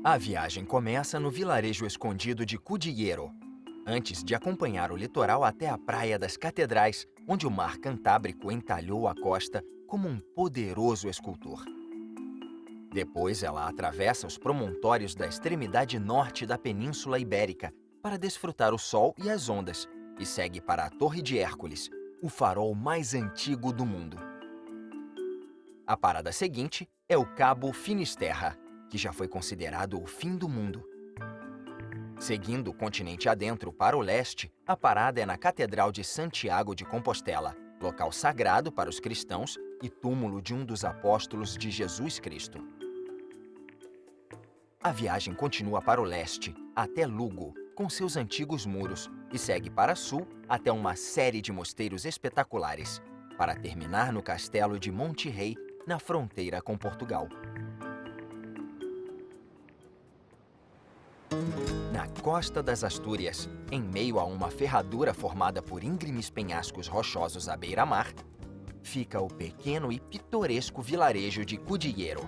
A viagem começa no vilarejo escondido de Cudillero, antes de acompanhar o litoral até a Praia das Catedrais, onde o mar Cantábrico entalhou a costa como um poderoso escultor. Depois, ela atravessa os promontórios da extremidade norte da Península Ibérica para desfrutar o sol e as ondas, e segue para a Torre de Hércules, o farol mais antigo do mundo. A parada seguinte é o Cabo Finisterra, que já foi considerado o fim do mundo. Seguindo o continente adentro para o leste, a parada é na Catedral de Santiago de Compostela, local sagrado para os cristãos e túmulo de um dos apóstolos de Jesus Cristo. A viagem continua para o leste, até Lugo, com seus antigos muros, e segue para sul até uma série de mosteiros espetaculares, para terminar no castelo de Monte Rei, na fronteira com Portugal. Na costa das Astúrias, em meio a uma ferradura formada por íngremes penhascos rochosos à beira-mar, fica o pequeno e pitoresco vilarejo de Cudillero.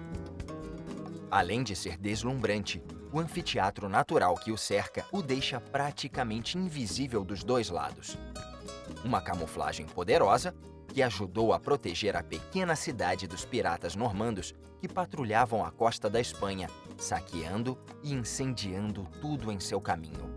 Além de ser deslumbrante, o anfiteatro natural que o cerca o deixa praticamente invisível dos dois lados. Uma camuflagem poderosa que ajudou a proteger a pequena cidade dos piratas normandos que patrulhavam a costa da Espanha, saqueando e incendiando tudo em seu caminho.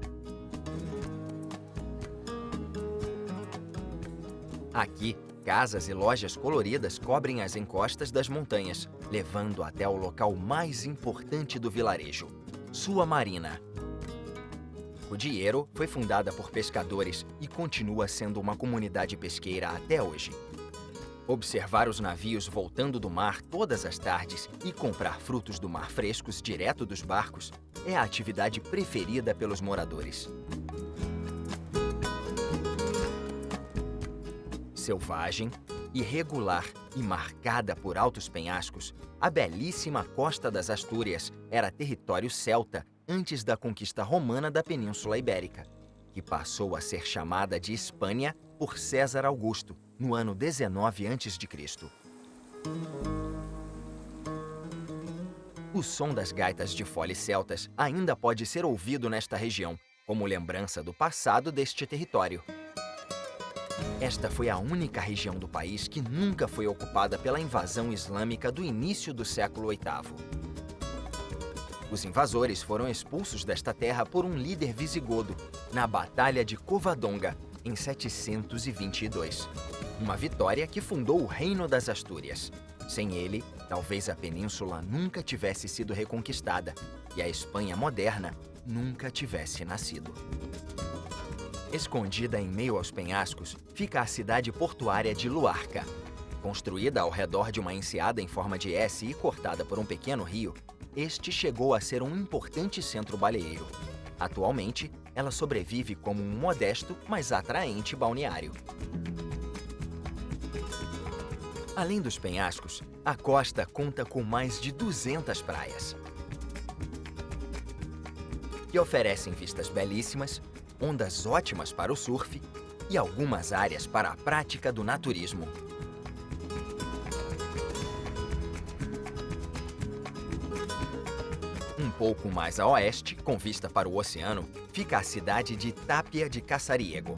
Aqui, casas e lojas coloridas cobrem as encostas das montanhas, levando até o local mais importante do vilarejo, sua marina. Cudillero foi fundada por pescadores e continua sendo uma comunidade pesqueira até hoje. Observar os navios voltando do mar todas as tardes e comprar frutos do mar frescos direto dos barcos é a atividade preferida pelos moradores. Selvagem, irregular e marcada por altos penhascos, a belíssima Costa das Astúrias era território celta antes da conquista romana da Península Ibérica, que passou a ser chamada de Hispânia por César Augusto, no ano 19 a.C. O som das gaitas de fole celtas ainda pode ser ouvido nesta região, como lembrança do passado deste território. Esta foi a única região do país que nunca foi ocupada pela invasão islâmica do início do século VIII. Os invasores foram expulsos desta terra por um líder visigodo, na Batalha de Covadonga, em 722. Uma vitória que fundou o Reino das Astúrias. Sem ele, talvez a península nunca tivesse sido reconquistada e a Espanha moderna nunca tivesse nascido. Escondida em meio aos penhascos, fica a cidade portuária de Luarca. Construída ao redor de uma enseada em forma de S e cortada por um pequeno rio, este chegou a ser um importante centro baleeiro. Atualmente, ela sobrevive como um modesto, mas atraente balneário. Além dos penhascos, a costa conta com mais de 200 praias, que oferecem vistas belíssimas, ondas ótimas para o surf e algumas áreas para a prática do naturismo. Um pouco mais a oeste, com vista para o oceano, fica a cidade de Tapia de Caçariego.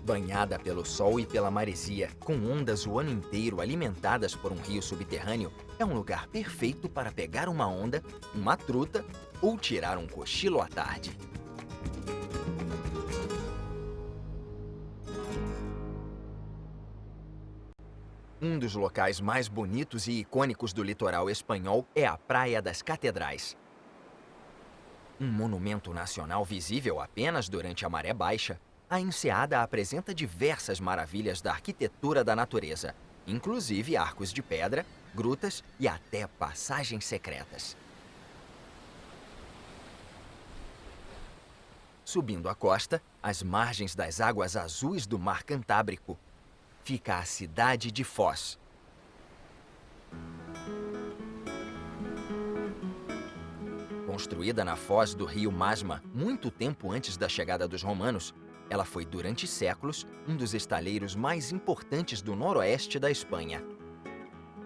Banhada pelo sol e pela maresia, com ondas o ano inteiro alimentadas por um rio subterrâneo, é um lugar perfeito para pegar uma onda, uma truta ou tirar um cochilo à tarde. Um dos locais mais bonitos e icônicos do litoral espanhol é a Praia das Catedrais. Um monumento nacional visível apenas durante a maré baixa, a enseada apresenta diversas maravilhas da arquitetura da natureza, inclusive arcos de pedra, grutas e até passagens secretas. Subindo a costa, às margens das águas azuis do mar Cantábrico, fica a cidade de Foz. Construída na foz do rio Masma muito tempo antes da chegada dos romanos, ela foi durante séculos um dos estaleiros mais importantes do noroeste da Espanha.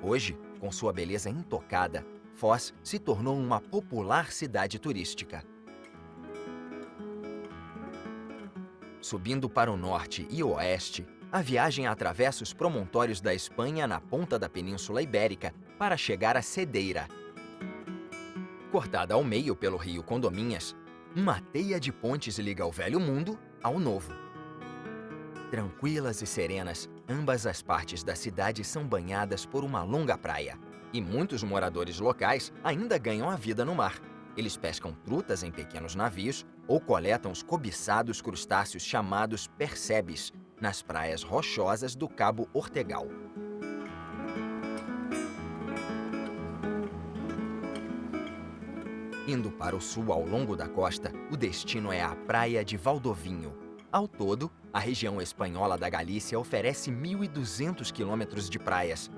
Hoje, com sua beleza intocada, Foz se tornou uma popular cidade turística. Subindo para o norte e oeste, a viagem atravessa os promontórios da Espanha na ponta da Península Ibérica para chegar a Cedeira. Cortada ao meio pelo rio Condominhas, uma teia de pontes liga o velho mundo ao novo. Tranquilas e serenas, ambas as partes da cidade são banhadas por uma longa praia. E muitos moradores locais ainda ganham a vida no mar. Eles pescam trutas em pequenos navios ou coletam os cobiçados crustáceos chamados percebes nas praias rochosas do Cabo Ortegal. Indo para o sul ao longo da costa, o destino é a Praia de Valdovinho. Ao todo, a região espanhola da Galícia oferece 1.200 quilômetros de praias,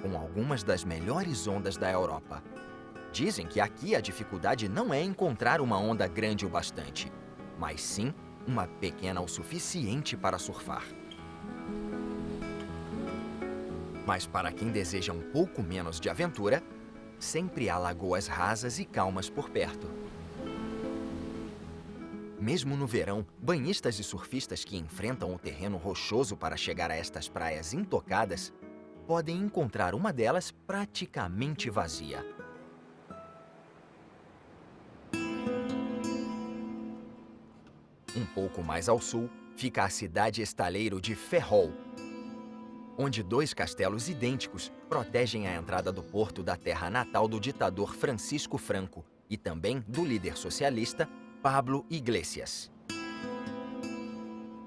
com algumas das melhores ondas da Europa. Dizem que aqui a dificuldade não é encontrar uma onda grande o bastante, mas sim uma pequena o suficiente para surfar. Mas para quem deseja um pouco menos de aventura, sempre há lagoas rasas e calmas por perto. Mesmo no verão, banhistas e surfistas que enfrentam o terreno rochoso para chegar a estas praias intocadas podem encontrar uma delas praticamente vazia. Um pouco mais ao sul, fica a cidade estaleiro de Ferrol, onde dois castelos idênticos protegem a entrada do porto da terra natal do ditador Francisco Franco e também do líder socialista Pablo Iglesias.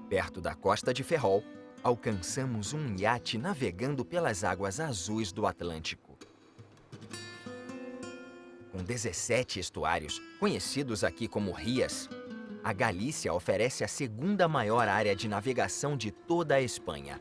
Perto da costa de Ferrol, alcançamos um iate navegando pelas águas azuis do Atlântico. Com 17 estuários, conhecidos aqui como rias, a Galícia oferece a segunda maior área de navegação de toda a Espanha.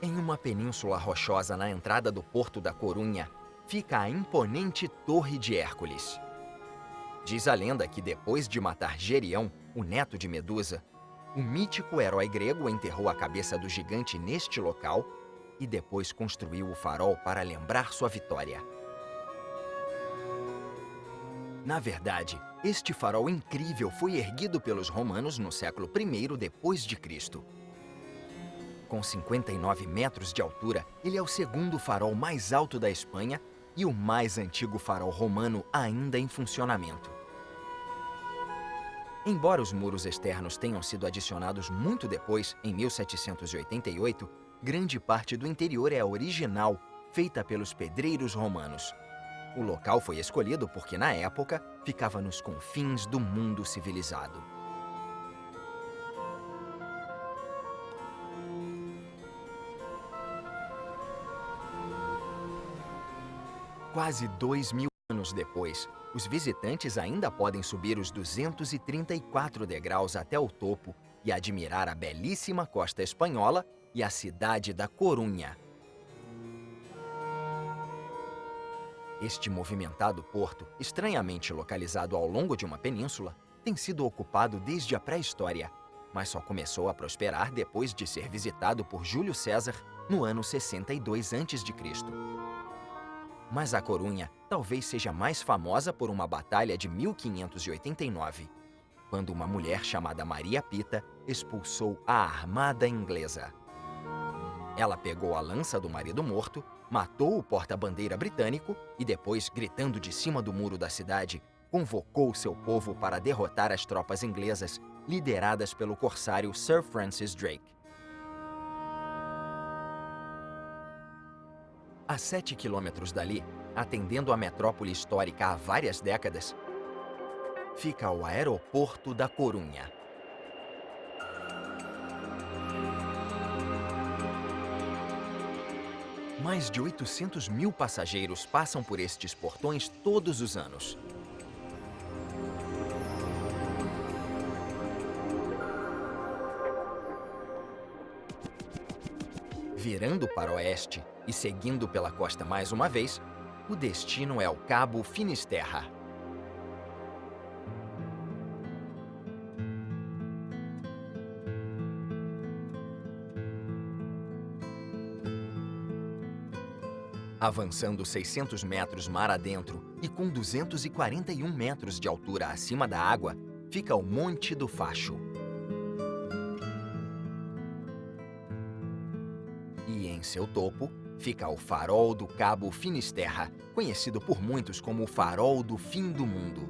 Em uma península rochosa na entrada do Porto da Corunha, fica a imponente Torre de Hércules. Diz a lenda que depois de matar Gerião, o neto de Medusa, o mítico herói grego enterrou a cabeça do gigante neste local e depois construiu o farol para lembrar sua vitória. Na verdade, este farol incrível foi erguido pelos romanos no século I depois de Cristo. Com 59 metros de altura, ele é o segundo farol mais alto da Espanha e o mais antigo farol romano ainda em funcionamento. Embora os muros externos tenham sido adicionados muito depois, em 1788, grande parte do interior é original, feita pelos pedreiros romanos. O local foi escolhido porque, na época, ficava nos confins do mundo civilizado. Quase 2.000 anos depois, os visitantes ainda podem subir os 234 degraus até o topo e admirar a belíssima costa espanhola e a cidade da Corunha. Este movimentado porto, estranhamente localizado ao longo de uma península, tem sido ocupado desde a pré-história, mas só começou a prosperar depois de ser visitado por Júlio César no ano 62 a.C. Mas a Corunha talvez seja mais famosa por uma batalha de 1589, quando uma mulher chamada Maria Pita expulsou a armada inglesa. Ela pegou a lança do marido morto, matou o porta-bandeira britânico e depois, gritando de cima do muro da cidade, convocou seu povo para derrotar as tropas inglesas lideradas pelo corsário Sir Francis Drake. A 7 quilômetros dali, atendendo a metrópole histórica há várias décadas, fica o Aeroporto da Corunha. Mais de 800.000 passageiros passam por estes portões todos os anos. Virando para o oeste e seguindo pela costa mais uma vez, o destino é o Cabo Finisterra. Avançando 600 metros mar adentro e com 241 metros de altura acima da água, fica o Monte do Facho. E em seu topo, fica o Farol do Cabo Finisterra, conhecido por muitos como o Farol do Fim do Mundo.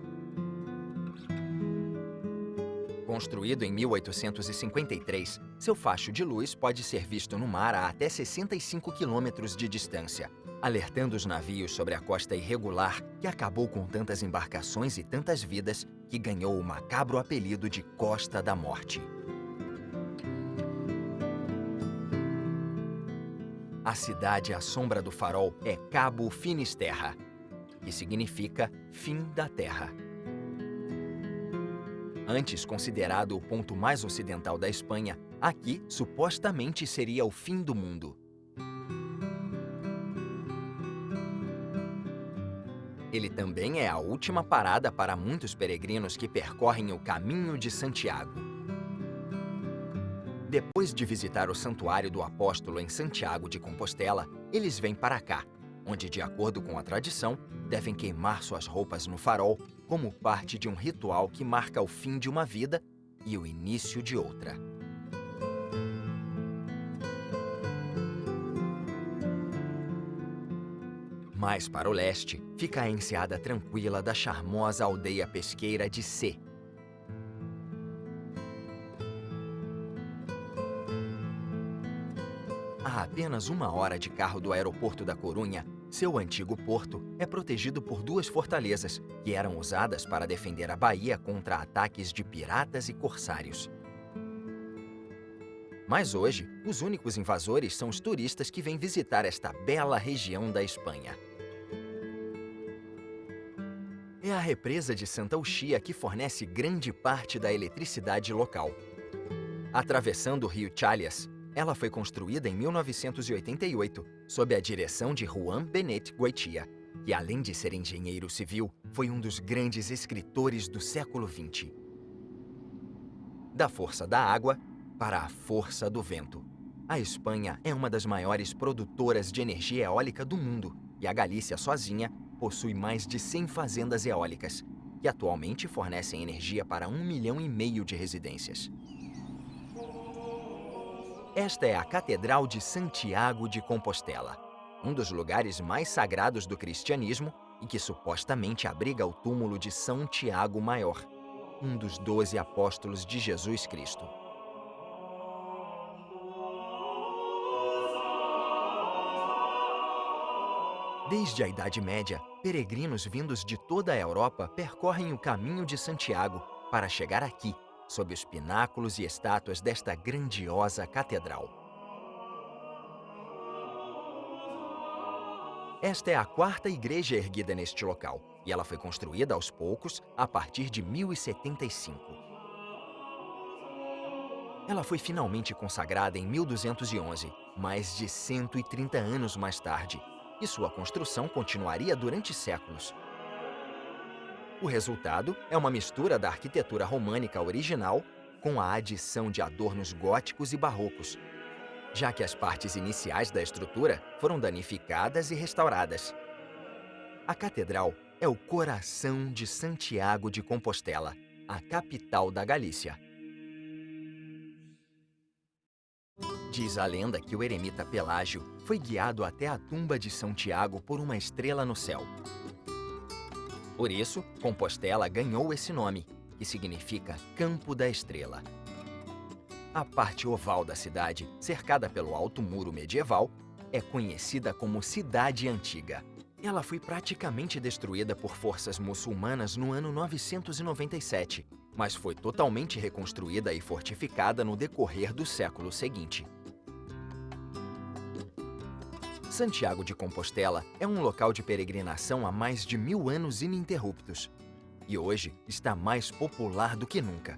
Construído em 1853, seu facho de luz pode ser visto no mar a até 65 quilômetros de distância, alertando os navios sobre a costa irregular que acabou com tantas embarcações e tantas vidas que ganhou o macabro apelido de Costa da Morte. A cidade à sombra do farol é Cabo Finisterra, que significa fim da terra. Antes considerado o ponto mais ocidental da Espanha, aqui supostamente seria o fim do mundo. Ele também é a última parada para muitos peregrinos que percorrem o Caminho de Santiago. Depois de visitar o Santuário do Apóstolo em Santiago de Compostela, eles vêm para cá, onde, de acordo com a tradição, devem queimar suas roupas no farol como parte de um ritual que marca o fim de uma vida e o início de outra. Mais para o leste, fica a enseada tranquila da charmosa aldeia pesqueira de Sé. A apenas 1 hora de carro do aeroporto da Corunha, seu antigo porto é protegido por 2 fortalezas, que eram usadas para defender a baía contra ataques de piratas e corsários. Mas hoje, os únicos invasores são os turistas que vêm visitar esta bela região da Espanha. É a represa de Santa Uxia que fornece grande parte da eletricidade local. Atravessando o rio Chalias, ela foi construída em 1988, sob a direção de Juan Benet Goitia, que, além de ser engenheiro civil, foi um dos grandes escritores do século XX. Da força da água para a força do vento. A Espanha é uma das maiores produtoras de energia eólica do mundo, e a Galícia sozinha possui mais de 100 fazendas eólicas, que atualmente fornecem energia para 1,5 milhão de residências. Esta é a Catedral de Santiago de Compostela, um dos lugares mais sagrados do cristianismo e que supostamente abriga o túmulo de São Tiago Maior, um dos 12 apóstolos de Jesus Cristo. Desde a Idade Média, peregrinos vindos de toda a Europa percorrem o Caminho de Santiago para chegar aqui, sob os pináculos e estátuas desta grandiosa catedral. Esta é a 4ª igreja erguida neste local, e ela foi construída aos poucos a partir de 1075. Ela foi finalmente consagrada em 1211, mais de 130 anos mais tarde, e sua construção continuaria durante séculos. O resultado é uma mistura da arquitetura românica original com a adição de adornos góticos e barrocos, já que as partes iniciais da estrutura foram danificadas e restauradas. A catedral é o coração de Santiago de Compostela, a capital da Galícia. Diz a lenda que o eremita Pelágio foi guiado até a tumba de São Tiago por uma estrela no céu. Por isso, Compostela ganhou esse nome, que significa Campo da Estrela. A parte oval da cidade, cercada pelo alto muro medieval, é conhecida como Cidade Antiga. Ela foi praticamente destruída por forças muçulmanas no ano 997, mas foi totalmente reconstruída e fortificada no decorrer do século seguinte. Santiago de Compostela é um local de peregrinação há mais de 1000 anos ininterruptos, e hoje está mais popular do que nunca.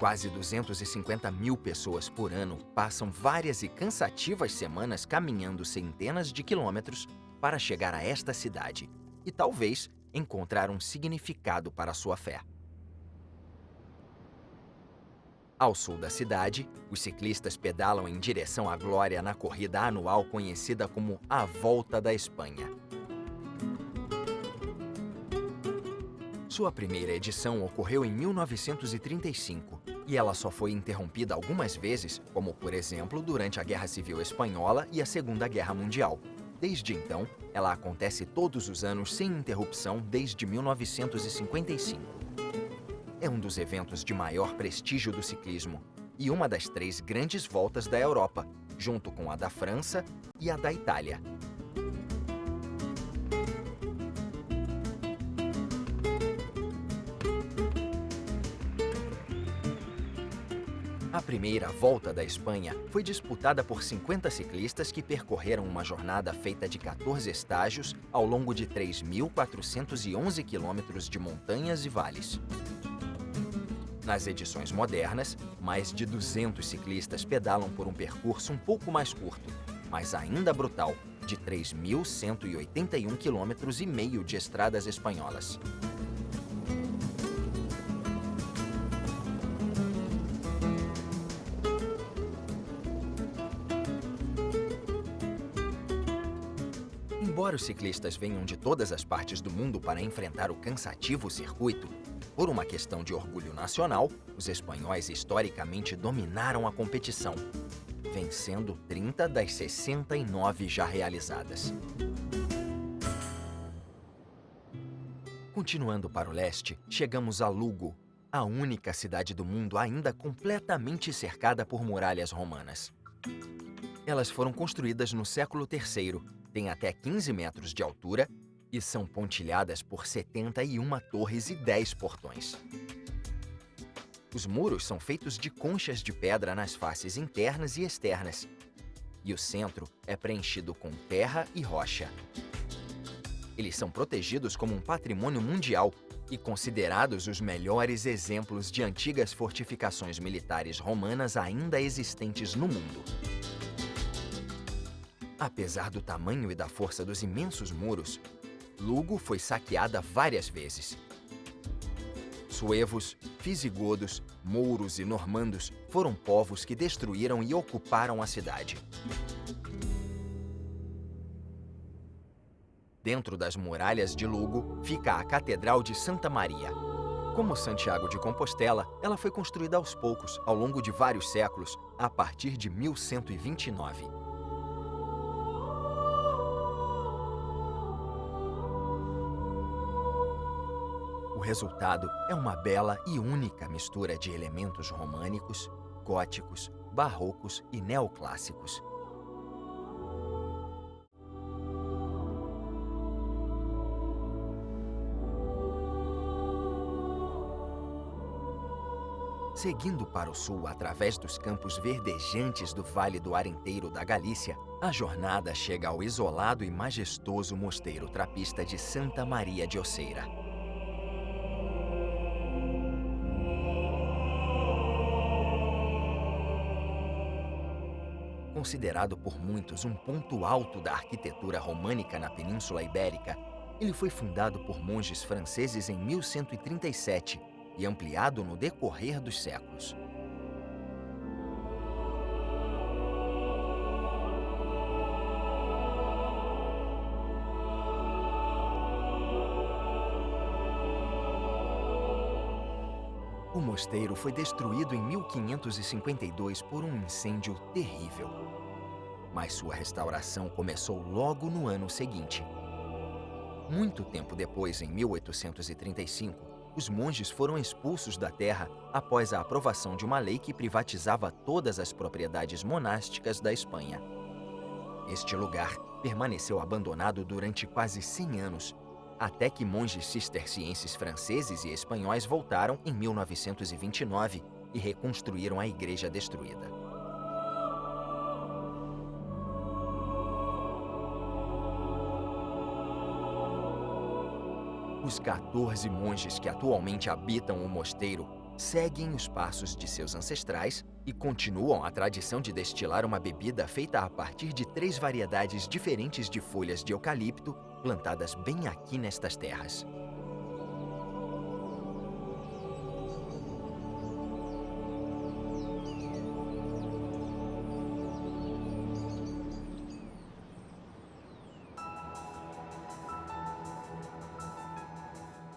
Quase 250 mil pessoas por ano passam várias e cansativas semanas caminhando centenas de quilômetros para chegar a esta cidade e talvez encontrar um significado para sua fé. Ao sul da cidade, os ciclistas pedalam em direção à glória na corrida anual conhecida como a Volta da Espanha. Sua primeira edição ocorreu em 1935 e ela só foi interrompida algumas vezes, como por exemplo durante a Guerra Civil Espanhola e a Segunda Guerra Mundial. Desde então, ela acontece todos os anos sem interrupção desde 1955. É um dos eventos de maior prestígio do ciclismo e uma das 3 grandes voltas da Europa, junto com a da França e a da Itália. A primeira Volta da Espanha foi disputada por 50 ciclistas que percorreram uma jornada feita de 14 estágios ao longo de 3.411 quilômetros de montanhas e vales. Nas edições modernas, mais de 200 ciclistas pedalam por um percurso um pouco mais curto, mas ainda brutal, de 3.181,5 quilômetros de estradas espanholas. Embora os ciclistas venham de todas as partes do mundo para enfrentar o cansativo circuito, por uma questão de orgulho nacional, os espanhóis historicamente dominaram a competição, vencendo 30 das 69 já realizadas. Continuando para o leste, chegamos a Lugo, a única cidade do mundo ainda completamente cercada por muralhas romanas. Elas foram construídas no século III, têm até 15 metros de altura e são pontilhadas por 71 torres e 10 portões. Os muros são feitos de conchas de pedra nas faces internas e externas, e o centro é preenchido com terra e rocha. Eles são protegidos como um patrimônio mundial e considerados os melhores exemplos de antigas fortificações militares romanas ainda existentes no mundo. Apesar do tamanho e da força dos imensos muros, Lugo foi saqueada várias vezes. Suevos, visigodos, mouros e normandos foram povos que destruíram e ocuparam a cidade. Dentro das muralhas de Lugo fica a Catedral de Santa Maria. Como Santiago de Compostela, ela foi construída aos poucos, ao longo de vários séculos, a partir de 1129. O resultado é uma bela e única mistura de elementos românicos, góticos, barrocos e neoclássicos. Seguindo para o sul através dos campos verdejantes do Vale do Arenteiro da Galícia, a jornada chega ao isolado e majestoso mosteiro trapista de Santa Maria de Oceira. Considerado por muitos um ponto alto da arquitetura românica na Península Ibérica, ele foi fundado por monges franceses em 1137 e ampliado no decorrer dos séculos. O mosteiro foi destruído em 1552 por um incêndio terrível. Mas sua restauração começou logo no ano seguinte. Muito tempo depois, em 1835, os monges foram expulsos da terra após a aprovação de uma lei que privatizava todas as propriedades monásticas da Espanha. Este lugar permaneceu abandonado durante quase 100 anos, até que monges cistercienses franceses e espanhóis voltaram em 1929 e reconstruíram a igreja destruída. Os 14 monges que atualmente habitam o mosteiro seguem os passos de seus ancestrais e continuam a tradição de destilar uma bebida feita a partir de 3 variedades diferentes de folhas de eucalipto plantadas bem aqui nestas terras.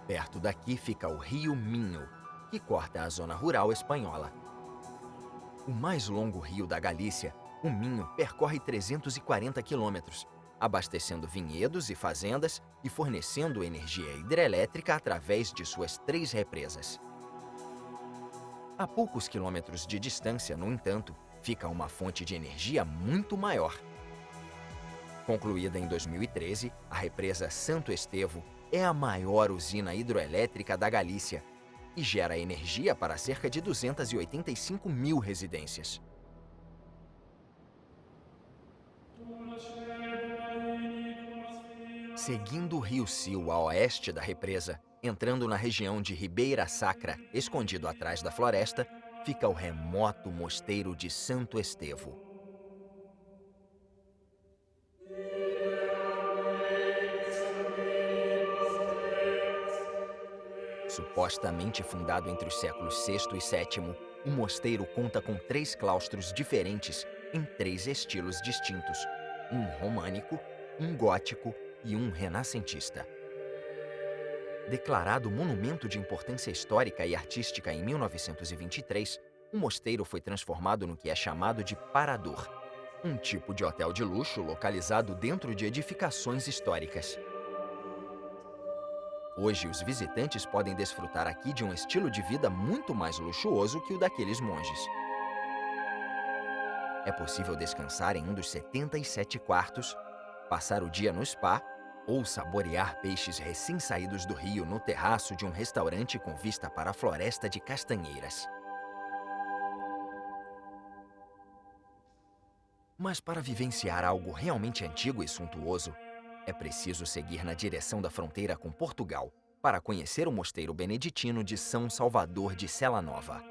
Perto daqui fica o Rio Minho, que corta a zona rural espanhola. O mais longo rio da Galícia, o Minho percorre 340 quilômetros, abastecendo vinhedos e fazendas e fornecendo energia hidrelétrica através de suas 3 represas. A poucos quilômetros de distância, no entanto, fica uma fonte de energia muito maior. Concluída em 2013, a represa Santo Estevo é a maior usina hidroelétrica da Galícia e gera energia para cerca de 285 mil residências. Seguindo o rio Sil a oeste da represa, entrando na região de Ribeira Sacra, escondido atrás da floresta, fica o remoto mosteiro de Santo Estevo. Supostamente fundado entre os séculos VI e VII, o mosteiro conta com 3 claustros diferentes em 3 estilos distintos: um românico, um gótico e um renascentista. Declarado monumento de importância histórica e artística em 1923, o mosteiro foi transformado no que é chamado de parador, um tipo de hotel de luxo localizado dentro de edificações históricas. Hoje, os visitantes podem desfrutar aqui de um estilo de vida muito mais luxuoso que o daqueles monges. É possível descansar em um dos 77 quartos, passar o dia no spa ou saborear peixes recém-saídos do rio no terraço de um restaurante com vista para a floresta de castanheiras. Mas para vivenciar algo realmente antigo e suntuoso, é preciso seguir na direção da fronteira com Portugal para conhecer o mosteiro beneditino de São Salvador de Sela Nova.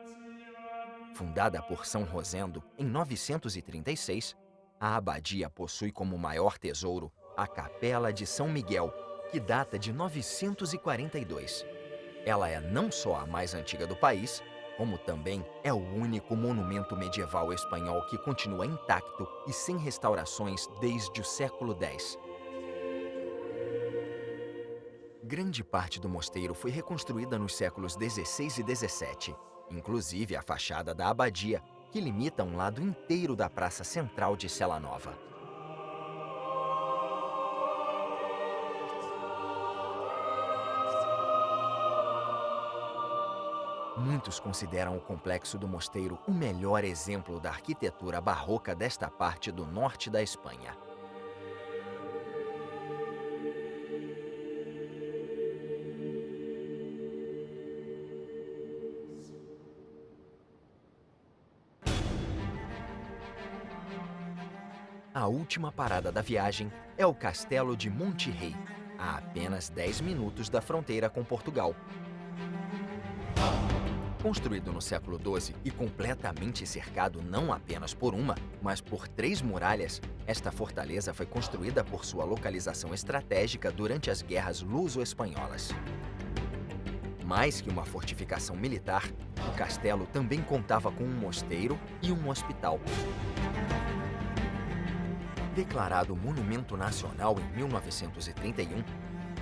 Fundada por São Rosendo em 936, a abadia possui como maior tesouro a Capela de São Miguel, que data de 942. Ela é não só a mais antiga do país, como também é o único monumento medieval espanhol que continua intacto e sem restaurações desde o século X. Grande parte do mosteiro foi reconstruída nos séculos XVI e XVII, inclusive a fachada da abadia, que limita um lado inteiro da praça central de Sela Nova. Muitos consideram o complexo do mosteiro o melhor exemplo da arquitetura barroca desta parte do norte da Espanha. A última parada da viagem é o Castelo de Monterrey, a apenas 10 minutos da fronteira com Portugal. Construído no século XII e completamente cercado não apenas por uma, mas por 3 muralhas, esta fortaleza foi construída por sua localização estratégica durante as guerras luso-espanholas. Mais que uma fortificação militar, o castelo também contava com um mosteiro e um hospital. Declarado Monumento Nacional em 1931,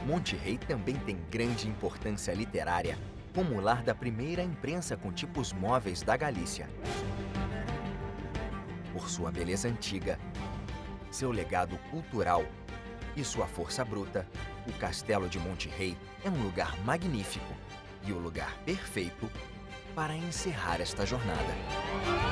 Monterrey também tem grande importância literária, como o lar da primeira imprensa com tipos móveis da Galícia. Por sua beleza antiga, seu legado cultural e sua força bruta, o Castelo de Monterrey é um lugar magnífico e o lugar perfeito para encerrar esta jornada.